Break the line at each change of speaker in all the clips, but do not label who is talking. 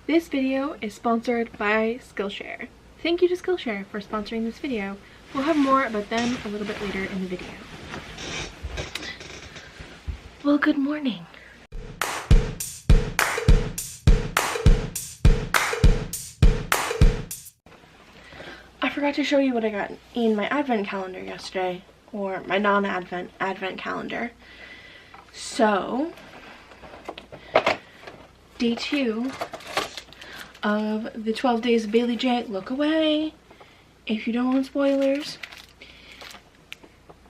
This video is sponsored by Skillshare. Thank you to Skillshare for sponsoring this video. We'll have more about them a little bit later in the video. Well, good morning. I forgot to show you what I got in my advent calendar yesterday, or my non-advent advent calendar. So, day 2 of the 12 days of Bailey J. Look away if you don't want spoilers.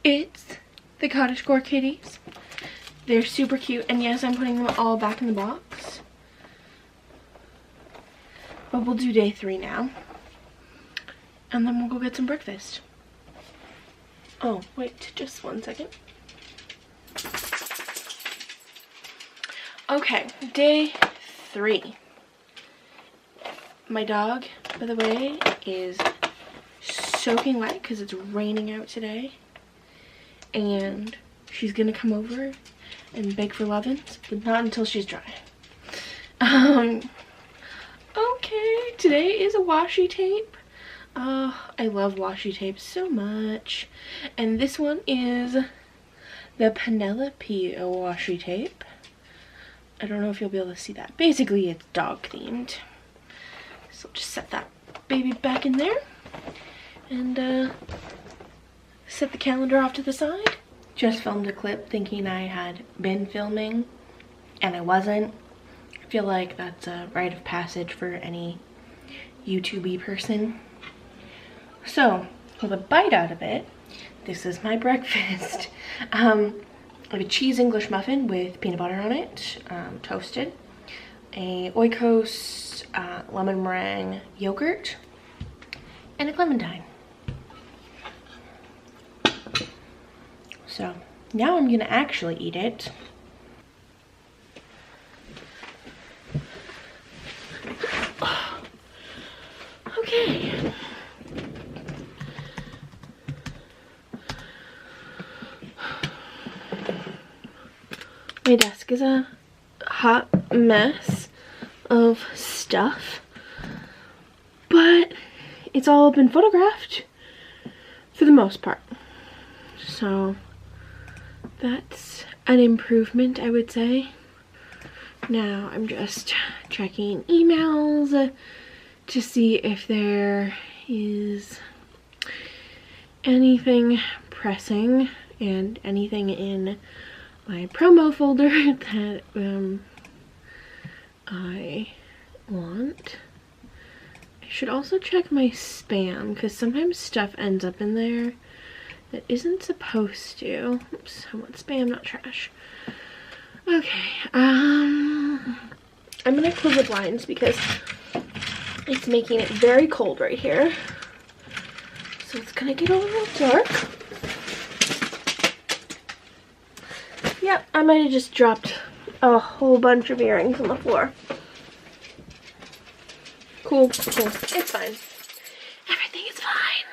It's the cottagecore kitties. They're super cute, and yes, I'm putting them all back in the box. But we'll do day 3 now. And then we'll go get some breakfast. Oh, wait, just one second. Okay, day 3. My dog, by the way, is soaking wet because it's raining out today. And she's gonna come over and beg for lovin's, but not until she's dry. Okay, today is a washi tape. I love washi tape so much. And this one is the Penelope washi tape. I don't know if you'll be able to see that. Basically, it's dog themed. So just set that baby back in there. And set the calendar off to the side. Just filmed a clip thinking I had been filming, and I wasn't. I feel like that's a rite of passage for any YouTube-y person. So, with a bite out of it, this is my breakfast. I have a cheese English muffin with peanut butter on it, toasted. A Oikos lemon meringue yogurt, and a clementine. So, now I'm gonna actually eat it. Okay. My desk is a hot mess of stuff, but it's all been photographed for the most part. So that's an improvement, I would say. Now I'm just checking emails to see if there is anything pressing and anything in my promo folder that I want. I should also check my spam because sometimes stuff ends up in there that isn't supposed to. Oops, I want spam, not trash. Okay, I'm gonna close the blinds because it's making it very cold right here. So it's gonna get a little dark. Yep, I might have just dropped a whole bunch of earrings on the floor. Cool, cool. It's fine. Everything is fine.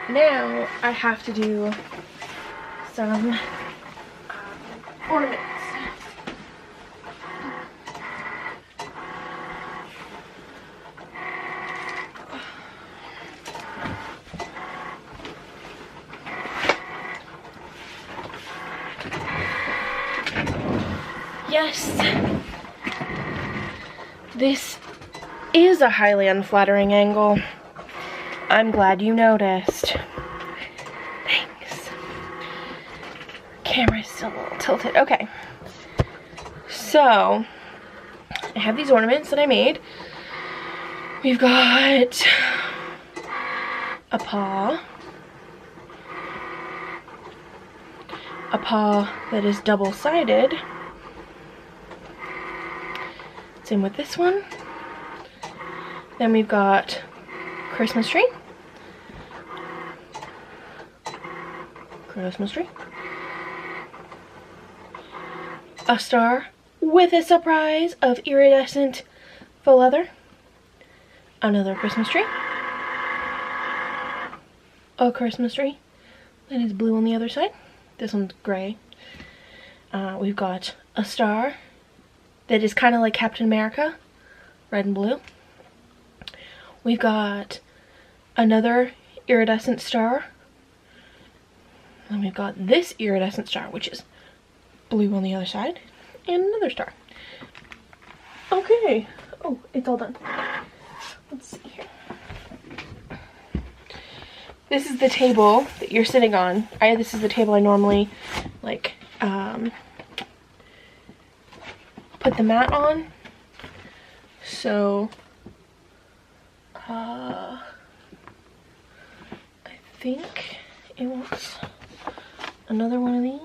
Now I have to do some ornaments. Yes, this is a highly unflattering angle. I'm glad you noticed. Thanks. Camera's still a little tilted. Okay. So, I have these ornaments that I made. We've got a paw that is double-sided. Same with this one. Then we've got Christmas tree. Christmas tree. A star with a surprise of iridescent faux leather. Another Christmas tree. A Christmas tree. And it's blue on the other side. This one's gray. We've got a star that is kind of like Captain America, red and blue. We've got another iridescent star. And we've got this iridescent star, which is blue on the other side. And another star. Okay. Oh, it's all done. Let's see here. This is the table that you're sitting on. This is the table I normally like put the mat on. So I think it wants another one of these.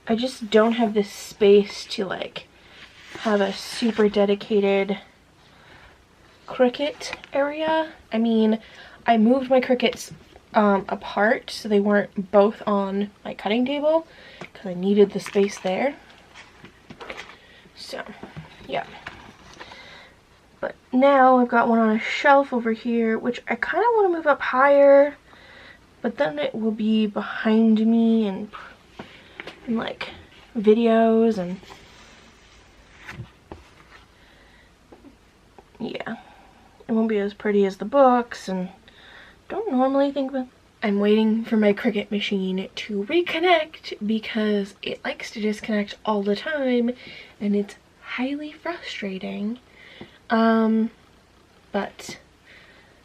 I just don't have the space to like have a super dedicated Cricut area. I mean, I moved my Cricuts apart so they weren't both on my cutting table because I needed the space there. So, yeah. But now I've got one on a shelf over here, which I kind of want to move up higher, but then it will be behind me and like videos and yeah, it won't be as pretty as the books and don't normally think about. I'm waiting for my Cricut machine to reconnect because it likes to disconnect all the time and it's highly frustrating. But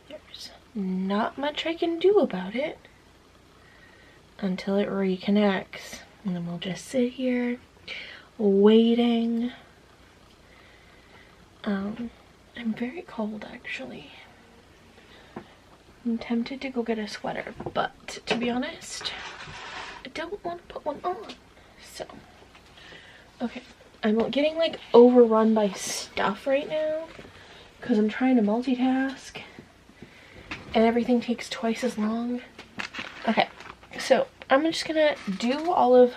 there's not much I can do about it until it reconnects. And then we'll just sit here waiting. I'm very cold actually. I'm tempted to go get a sweater, but to be honest, I don't want to put one on. So, okay. I'm getting like overrun by stuff right now because I'm trying to multitask and everything takes twice as long. Okay, so I'm just gonna do all of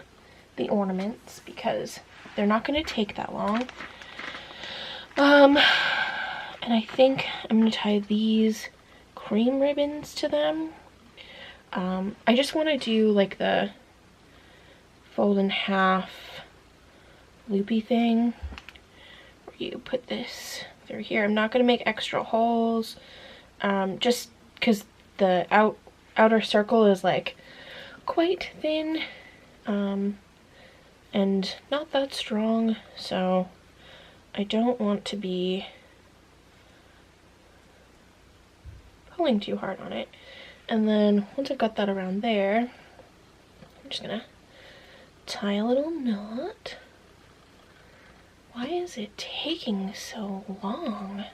the ornaments because they're not gonna take that long. And I think I'm gonna tie these cream ribbons to them. I just want to do like the fold in half loopy thing where you put this through here. I'm not gonna make extra holes just because the outer circle is like quite thin and not that strong, so I don't want to be pulling too hard on it. And then once I've got that around there, I'm just gonna tie a little knot. Why is it taking so long?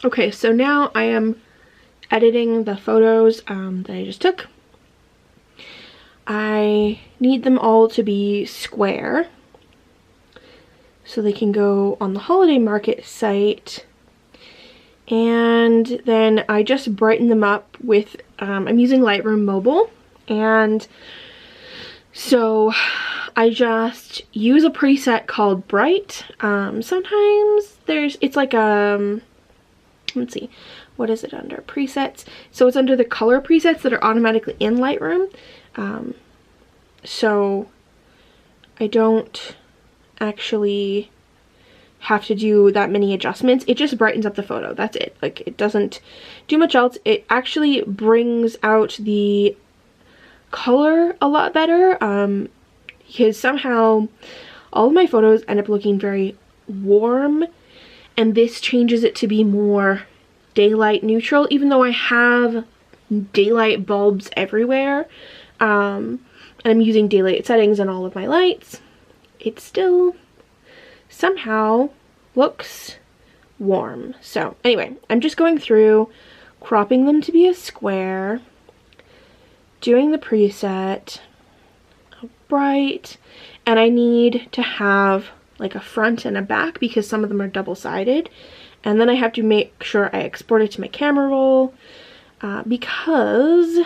Okay, so now I am editing the photos that I just took. I need them all to be square so they can go on the holiday market site. And then I just brighten them up with, I'm using Lightroom Mobile, and so I just use a preset called Bright. Sometimes it's like let's see, what is it under? Presets. So it's under the color presets that are automatically in Lightroom. So I don't actually have to do that many adjustments. It just brightens up the photo. That's it. Like, it doesn't do much else. It actually brings out the color a lot better, because somehow all of my photos end up looking very warm, and this changes it to be more daylight neutral, even though I have daylight bulbs everywhere, and I'm using daylight settings on all of my lights. It still somehow looks warm. So anyway, I'm just going through, cropping them to be a square, doing the preset, bright, and I need to have like a front and a back because some of them are double-sided, and then I have to make sure I export it to my camera roll because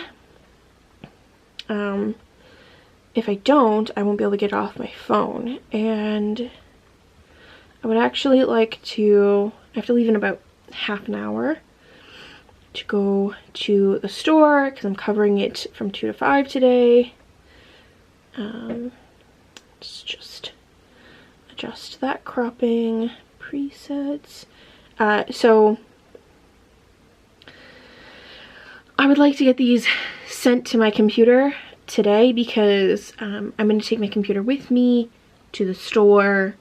if I don't, I won't be able to get it off my phone, and I would actually like to, I have to leave in about half an hour to go to the store because I'm covering it from 2 to 5 today. Let's just adjust that cropping presets. So I would like to get these sent to my computer today because I'm going to take my computer with me to the store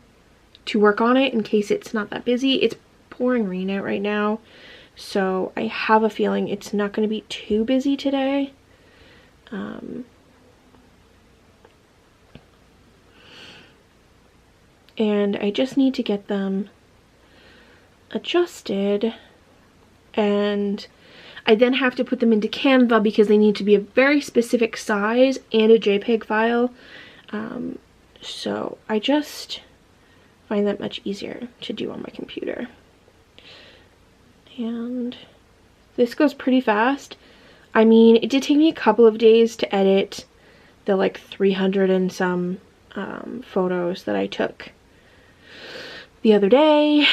to work on it in case it's not that busy. It's pouring rain out right now, so I have a feeling it's not going to be too busy today. And I just need to get them adjusted, and I then have to put them into Canva because they need to be a very specific size and a JPEG file. So I just find that much easier to do on my computer. And this goes pretty fast. I mean, it did take me a couple of days to edit the like 300 and some photos that I took the other day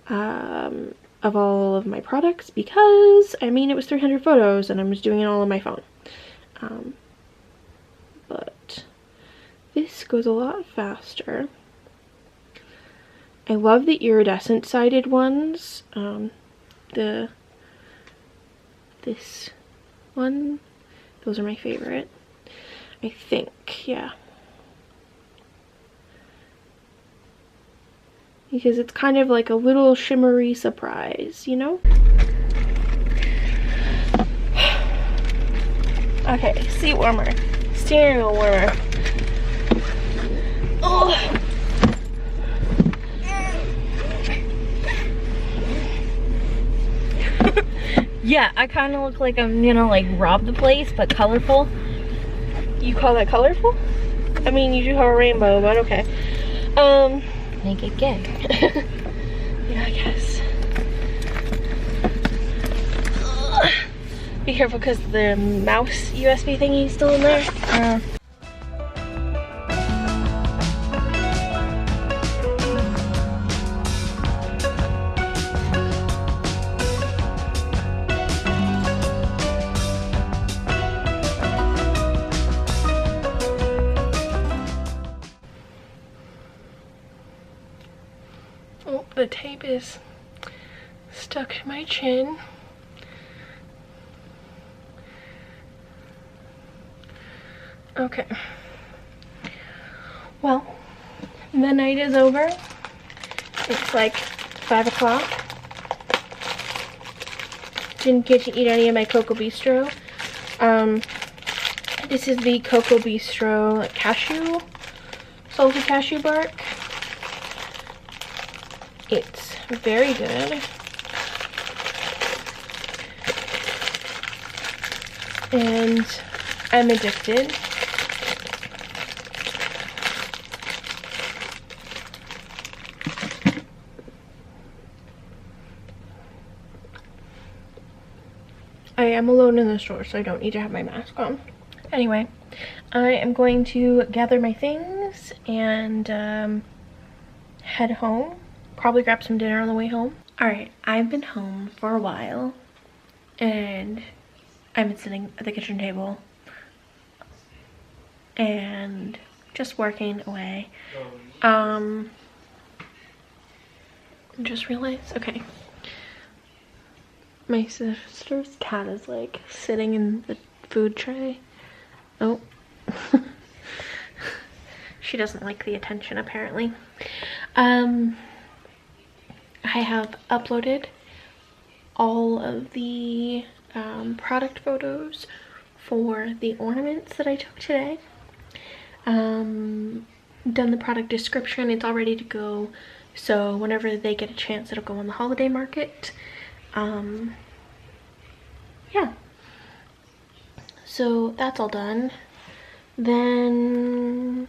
of all of my products because, I mean, it was 300 photos and I was doing it all on my phone. But this goes a lot faster. I love the iridescent sided ones. This one, those are my favorite, I think, yeah. Because it's kind of like a little shimmery surprise, you know? Okay, seat warmer, steering wheel warmer. Oh. Yeah, I kind of look like I'm gonna like rob the place, but colorful. You call that colorful? I mean, you do have a rainbow, but okay. Make it gay. Yeah, I guess. Be careful because the mouse USB thingy is still in there. Oh, the tape is stuck to my chin. Okay. Well, the night is over. It's like 5 o'clock. Didn't get to eat any of my Cocoa Bistro. This is the Cocoa Bistro cashew, salted cashew bark. It's very good. And I'm addicted. I am alone in the store, so I don't need to have my mask on. Anyway, I am going to gather my things and head home. Probably grab some dinner on the way home. Alright, I've been home for a while and I've been sitting at the kitchen table and just working away. Just realized, okay, my sister's cat is like sitting in the food tray. Oh. She doesn't like the attention apparently. I have uploaded all of the product photos for the ornaments that I took today. Done the product description, it's all ready to go, so whenever they get a chance it'll go on the holiday market. Yeah, so that's all done. Then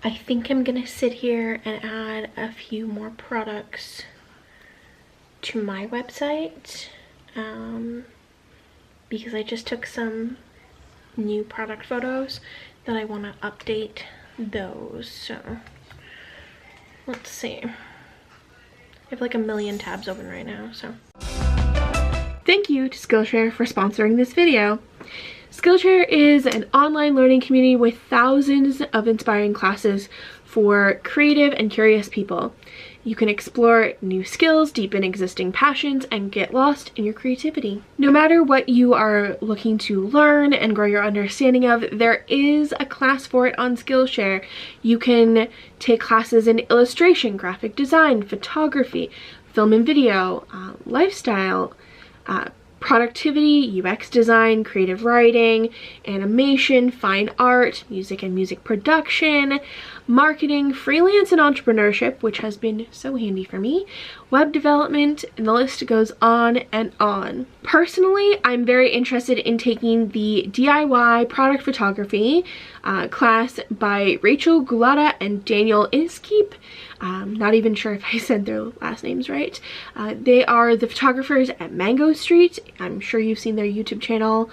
I think I'm gonna sit here and add a few more products to my website, because I just took some new product photos that I want to update those. So let's see, I have like a million tabs open right now. So thank you to Skillshare for sponsoring this video. Skillshare is an online learning community with thousands of inspiring classes for creative and curious people. You can explore new skills, deepen existing passions, and get lost in your creativity. No matter what you are looking to learn and grow your understanding of, there is a class for it on Skillshare. You can take classes in illustration, graphic design, photography, film and video, lifestyle, productivity, UX design, creative writing, animation, fine art, music and music production, marketing, freelance and entrepreneurship, which has been so handy for me, web development, and the list goes on and on. Personally, I'm very interested in taking the DIY product photography class by Rachel Gulata and Danielle McAllister. Not even sure if I said their last names right. They are the photographers at Mango Street. I'm sure you've seen their YouTube channel.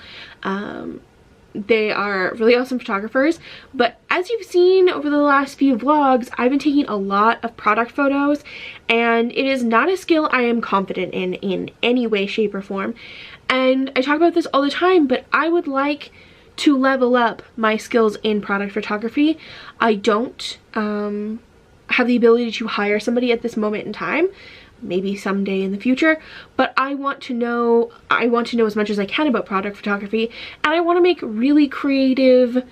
They are really awesome photographers, but as you've seen over the last few vlogs, I've been taking a lot of product photos, and it is not a skill I am confident in any way, shape, or form. And I talk about this all the time, but I would like to level up my skills in product photography. I don't have the ability to hire somebody at this moment in time, maybe someday in the future, but I want to know as much as I can about product photography, and I want to make really creative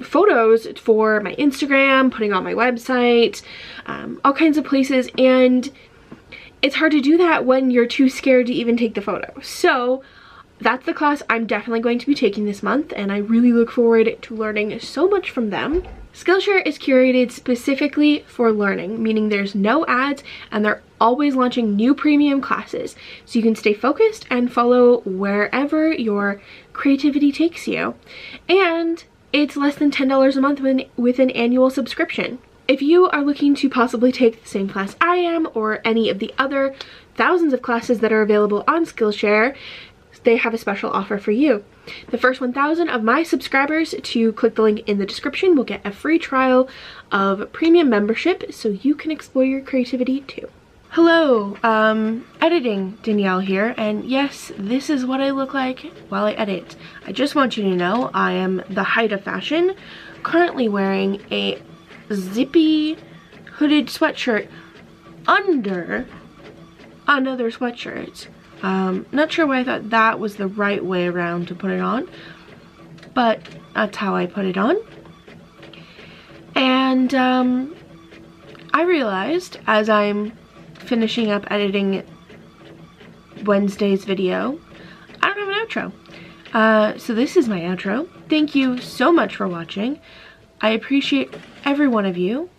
photos for my Instagram, putting on my website, all kinds of places, and it's hard to do that when you're too scared to even take the photo. So that's the class I'm definitely going to be taking this month, and I really look forward to learning so much from them. Skillshare is curated specifically for learning, meaning there's no ads, and they're always launching new premium classes, so you can stay focused and follow wherever your creativity takes you. And it's less than $10 a month with an annual subscription. If you are looking to possibly take the same class I am, or any of the other thousands of classes that are available on Skillshare, they have a special offer for you. The first 1,000 of my subscribers to click the link in the description will get a free trial of premium membership, so you can explore your creativity too. Hello, editing Danielle here, and yes, this is what I look like while I edit. I just want you to know I am the height of fashion, currently wearing a zippy hooded sweatshirt under another sweatshirt. Not sure why I thought that was the right way around to put it on, but that's how I put it on. And I realized as I'm finishing up editing Wednesday's video, I don't have an outro. So this is my outro. Thank you so much for watching. I appreciate every one of you,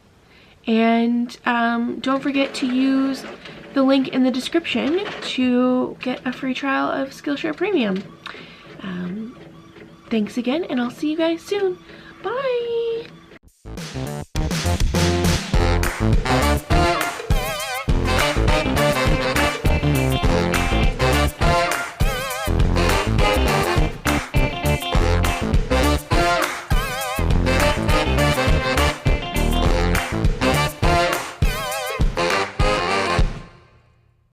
and don't forget to use the link in the description to get a free trial of Skillshare Premium. Thanks again, and I'll see you guys soon. Bye!